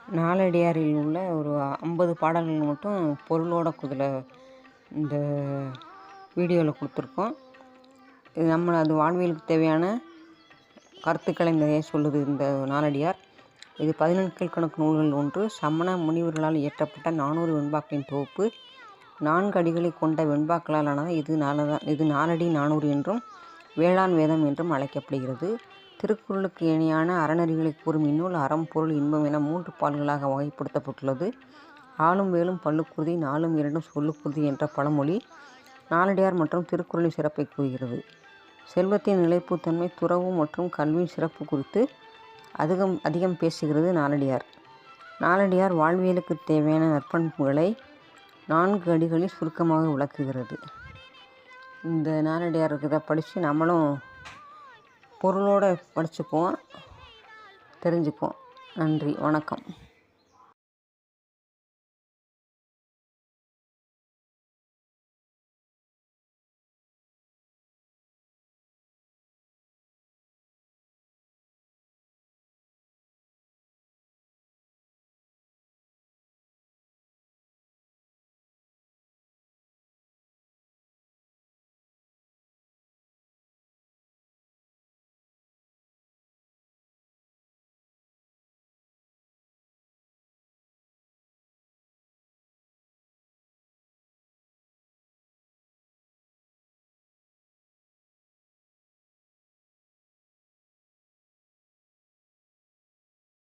நாலடியாரில் உள்ள ஒரு 50 பாடல்கள் மட்டும் பொருளோட இதில் இந்த வீடியோவில் கொடுத்துருக்கோம். இது அது வாழ்வியலுக்கு தேவையான கருத்துக்களை நிறைய சொல்லுது இந்த நாலடியார். இது 14 கணக்கு நூல்கள் ஒன்று. சமண முனிவர்களால் இயற்றப்பட்ட 400 வெண்பாக்களின் தொகுப்பு. 4 அடிகளை கொண்ட வெண்பாக்களால் ஆனது. இது நாலடி 400 என்றும் வேளாண் வேதம் என்றும் அழைக்கப்படுகிறது. திருக்குறளுக்கு இணையான அறநெறிகளை கூறும் இந்நூல் அறம், பொருள், இன்பம் என 3 பால்களாக வகைப்படுத்தப்பட்டுள்ளது. ஆலும் வேலும் பல்லுக்குறுதி, நாலும் இரண்டும் சொல்லுக்குறுதி என்ற பழமொழி நாலடியார் மற்றும் திருக்குறளின் சிறப்பை கூறுகிறது. செல்வத்தின் நிலைப்புத்தன்மை, துறவு மற்றும் கல்வியின் சிறப்பு குறித்து அதிகம் பேசுகிறது நாலடியார். நாலடியார் வாழ்வியலுக்கு தேவையான நற்பண்புகளை 4 அடிகளில் சுருக்கமாக விளக்குகிறது. இந்த நாலடியார் இதை படித்து நம்மளும் பொருளோடு படிச்சுக்குவோம், தெரிஞ்சுக்குவோம். நன்றி, வணக்கம்.